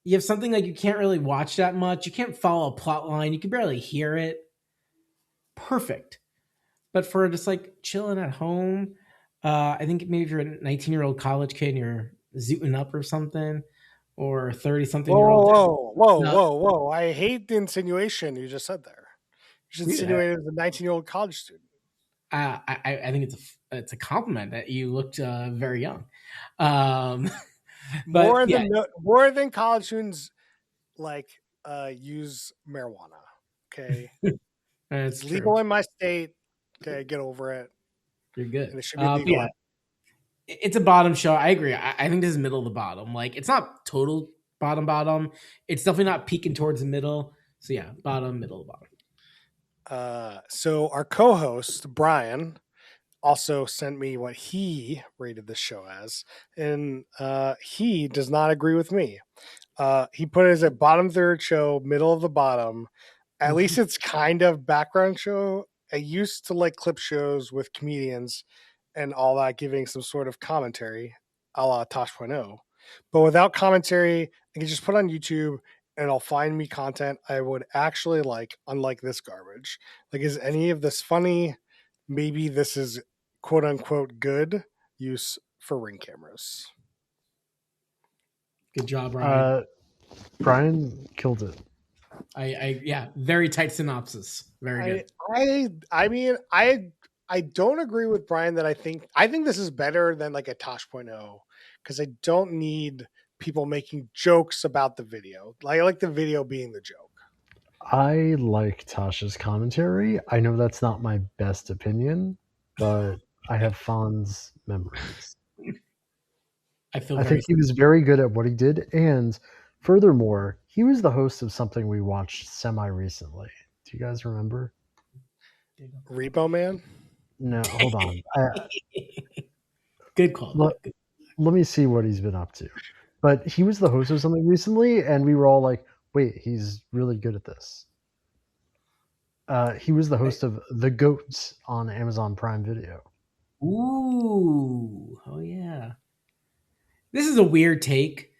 you have something like you can't really watch that much. You can't follow a plot line. You can barely hear it. Perfect. But for just like chilling at home, I think maybe if you're a 19-year-old college kid and you're zooting up or something, or 30-something-year-old. Whoa. I hate the insinuation you just said there. You should insinuate as a 19-year-old college student. I think it's a compliment that you looked very young. More than college students like use marijuana. Okay, it's legal in my state. Okay, get over it. You're good. And it should be legal. Yeah, it's a bottom show. I agree. I think this is middle of the bottom. Like, it's not total bottom. It's definitely not peaking towards the middle. So yeah, bottom, middle, bottom. So our co-host Brian also sent me what he rated this show as, and he does not agree with me. He put it as a bottom third show, middle of the bottom. At least it's kind of background show. I used to like clip shows with comedians and all that, giving some sort of commentary, a la Tosh.0. But without commentary, I can just put on YouTube and it'll find me content I would actually like, unlike this garbage. Like, is any of this funny? Maybe this is quote unquote good use for Ring cameras. Good job, Brian. Brian killed it. Yeah, very tight synopsis. Very good. I mean, I don't agree with Brian that I think this is better than like a Tosh.0 because I don't need people making jokes about the video. Like, I like the video being the joke. I like Tasha's commentary. I know that's not my best opinion, but I have fond memories. I think he was very good at what he did, and furthermore, he was the host of something we watched semi-recently. Do you guys remember? Repo Man? No, hold on. Good call. Let me see what he's been up to. But he was the host of something recently, and we were all like, wait, he's really good at this. He was the host of The Goats on Amazon Prime Video. Ooh. Oh, yeah. This is a weird take.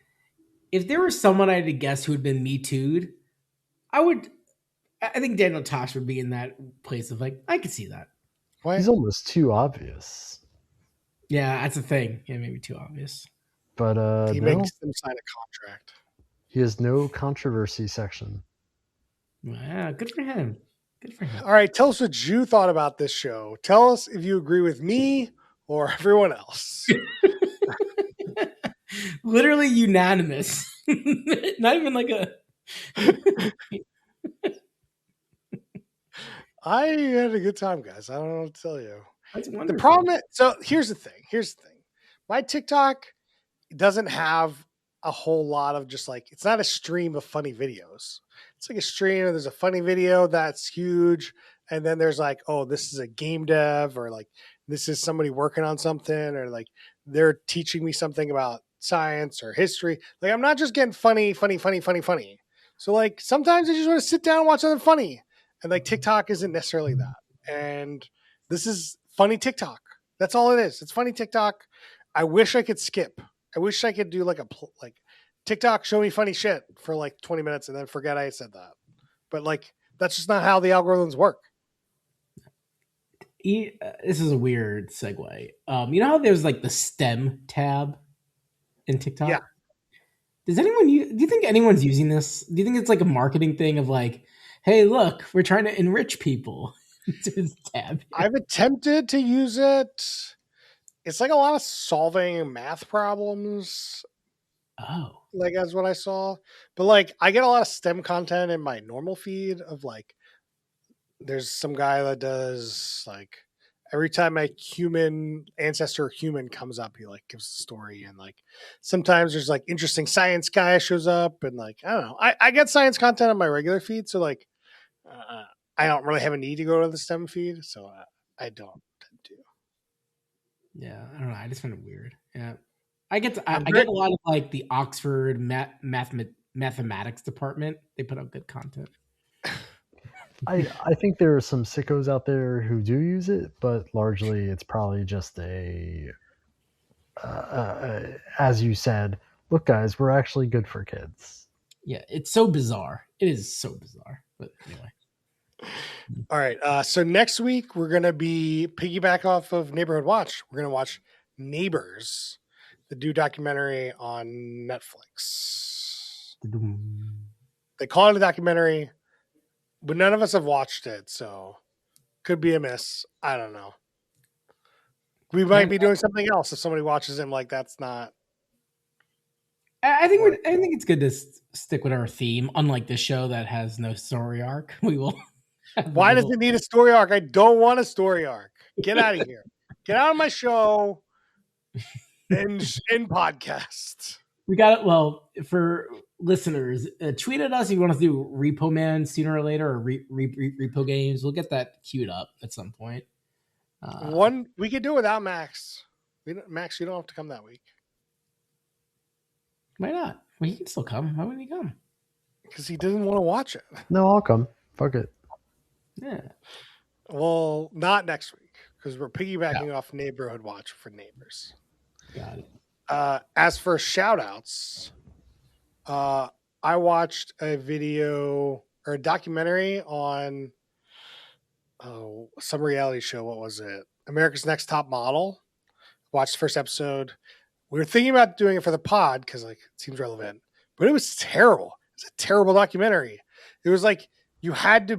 If there was someone I had to guess who had been Me Too'd, I think Daniel Tosh would be in that place of like, I could see that. What? He's almost too obvious. Yeah, that's a thing. Yeah, maybe too obvious. But he makes them sign a contract. He has no controversy section. Wow, good for him. Good for him. All right, tell us what you thought about this show. Tell us if you agree with me or everyone else. Literally unanimous. Not even like a. I had a good time, guys. I don't know what to tell you. That's wonderful. The problem is, so here's the thing. My TikTok doesn't have a whole lot of just like, it's not a stream of funny videos. It's like a stream. There's a funny video that's huge. And then there's like, oh, this is a game dev, or like, this is somebody working on something, or like they're teaching me something about science or history. Like, I'm not just getting funny. So like, sometimes I just want to sit down and watch something funny. And like TikTok isn't necessarily that. And this is funny TikTok. That's all it is. It's funny TikTok. I wish I could skip. I wish I could do like like TikTok, show me funny shit for like 20 minutes and then forget I said that. But like, that's just not how the algorithms work. This is a weird segue. You know how there's like the STEM tab in TikTok? Yeah. Do you think anyone's using this? Do you think it's like a marketing thing of like, hey, look, we're trying to enrich people? Tab. I've attempted to use it. It's like a lot of solving math problems. Oh. Like, that's what I saw. But like, I get a lot of STEM content in my normal feed of like, there's some guy that does like, every time a human comes up, he like gives a story. And like, sometimes there's like interesting science guy shows up, and like, I don't know. I get science content on my regular feed. So like, I don't really have a need to go to the STEM feed. So I don't tend to. Yeah, I don't know. I just find it weird. Yeah, I get a lot of like the Oxford mathematics department. They put out good content. I think there are some sickos out there who do use it, but largely it's probably just as you said, look, guys, we're actually good for kids. Yeah, it's so bizarre. It is so bizarre. But anyway. All right. So next week we're gonna be piggyback off of Neighborhood Watch. We're gonna watch Neighbors, the new documentary on Netflix. They call it a documentary, but none of us have watched it, so could be a miss. I don't know. We might be doing something else if somebody watches him. Like, that's not. I think it's good to stick with our theme. Unlike this show that has no story arc, we will. Why does it need a story arc? I don't want a story arc. Get out of here. Get out of my show and podcast. We got it. Well, for listeners, tweet at us if you want us to do Repo Man sooner or later, or Repo Games. We'll get that queued up at some point. We could do it without Max. Max, you don't have to come that week. Why not? Well, he can still come. Why wouldn't he come? Because he didn't want to watch it. No, I'll come. Fuck it. Yeah. Well, not next week, because we're piggybacking off Neighborhood Watch for Neighbors. Got it. As for shout outs, I watched a video or a documentary on some reality show. What was it? America's Next Top Model. Watched the first episode. We were thinking about doing it for the pod because like it seems relevant, but it was terrible. It's a terrible documentary. It was like you had to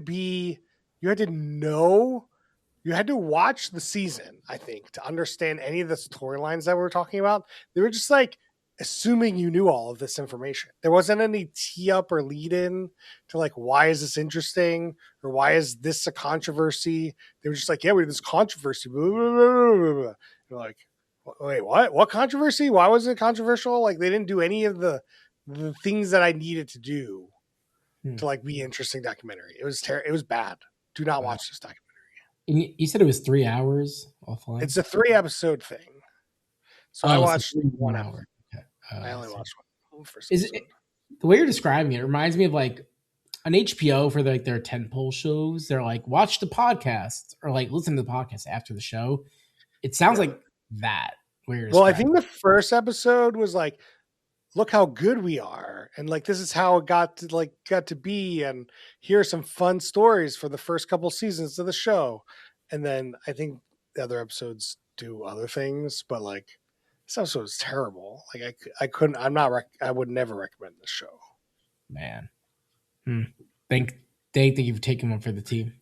watch the season, I think, to understand any of the storylines that we were talking about. They were just like assuming you knew all of this information. There wasn't any tee up or lead in to like, why is this interesting? Or why is this a controversy? They were just like, yeah, we had this controversy. Blah, blah, blah, blah, blah. You're like, wait, what? What controversy? Why was it controversial? Like, they didn't do any of the things that I needed to do to like be interesting documentary. It was it was bad. Do not watch this documentary. And you said it was 3 hours offline? It's a 3-episode thing. So I watched 1 hour. Okay. I only watched one. The way you're describing it reminds me of like on HBO for like their tentpole shows. They're like, watch the podcast or like listen to the podcast after the show. It sounds like that. Well, I think the first episode was like, look how good we are, and like this is how it got to be, and here are some fun stories for the first couple seasons of the show. And then I think the other episodes do other things, but like this episode is terrible. Like I would never recommend this show. Man. Thank you for taking one for the team.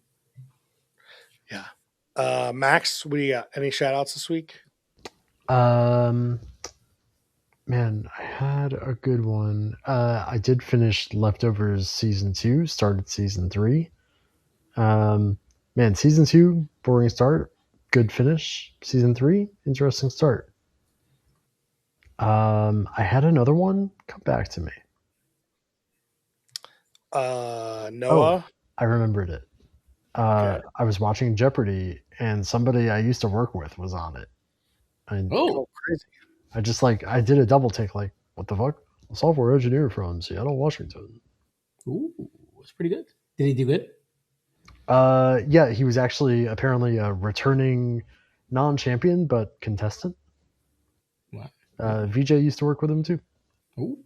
Yeah. Max, we got any shout outs this week? Man, I had a good one. I did finish Leftovers season 2, started season 3. Man, season 2, boring start, good finish. Season 3, interesting start. I had another one come back to me. Noah. I remembered it. Okay. I was watching Jeopardy, and somebody I used to work with was on it. And crazy! I did a double take, like, what the fuck? A software engineer from Seattle, Washington. Ooh, it's pretty good. Did he do good? Yeah, he was actually apparently a returning non-champion but contestant. Wow. VJ used to work with him too. Ooh.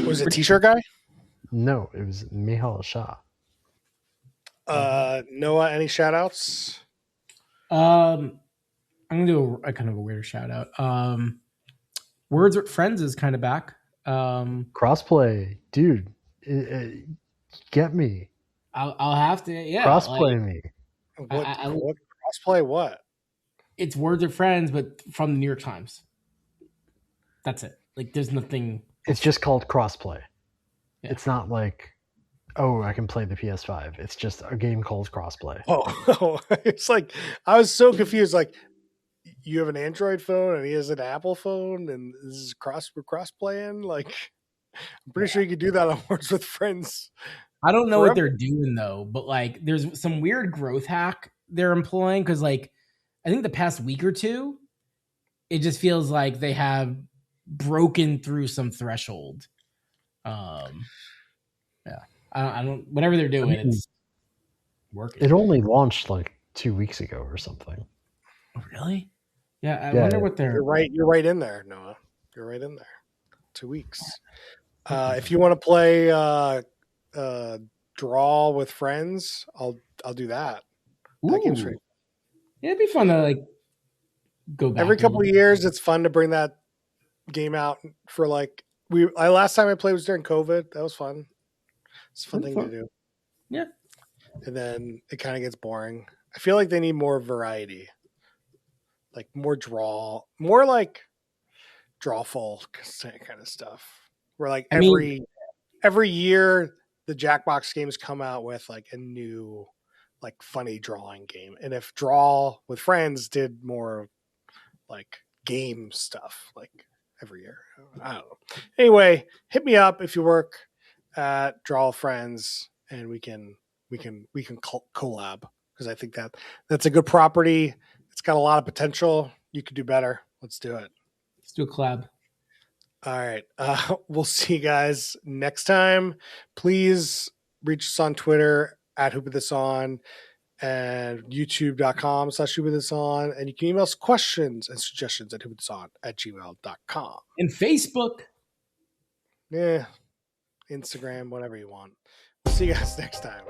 Was it T-shirt guy? No, it was Mihal Shah. Noah, any shout outs? I'm gonna do a kind of a weird shout out. Words with Friends is kind of back. Crossplay, dude, get me. I'll have to, yeah. Crossplay me. What crossplay? What? It's Words with Friends, but from the New York Times. That's it. Like, there's nothing. It's just called crossplay. Yeah. It's not like, oh, I can play the PS5. It's just a game called crossplay. Oh, it's like I was so confused. Like, you have an Android phone and he has an Apple phone, and this is cross playing. Like, I'm pretty sure you could do that on Words with Friends. I don't know what they're doing though, but like, there's some weird growth hack they're employing because, like, I think the past week or two, it just feels like they have broken through some threshold. Yeah, I don't. Whatever they're doing, it's working. It only launched like 2 weeks ago or something. Oh, really? Yeah, I wonder what they're. You're right in there, Noah. You're right in there. 2 weeks. If you want to play Draw with Friends, I'll do that. That game's great. Yeah, it'd be fun to like go back. Every couple of years, it's fun to bring that game out for like last time I played was during COVID. That was fun. It's a fun thing to do. Yeah. And then it kind of gets boring. I feel like they need more variety. Like more like drawful kind of stuff. Where like every year the Jackbox games come out with like a new like funny drawing game. And if Draw with Friends did more like game stuff like every year. I don't know. Anyway, hit me up if you work at Draw with Friends and we can collab because I think that's a good property. It's got a lot of potential. You could do better. Let's do it. Let's do a collab. All right. We'll see you guys next time. Please reach us on Twitter at @HoopThisOn and youtube.com/HoopThisOn. And you can email us questions and suggestions at hoopthison@gmail.com. And Facebook. Yeah. Instagram, whatever you want. We'll see you guys next time.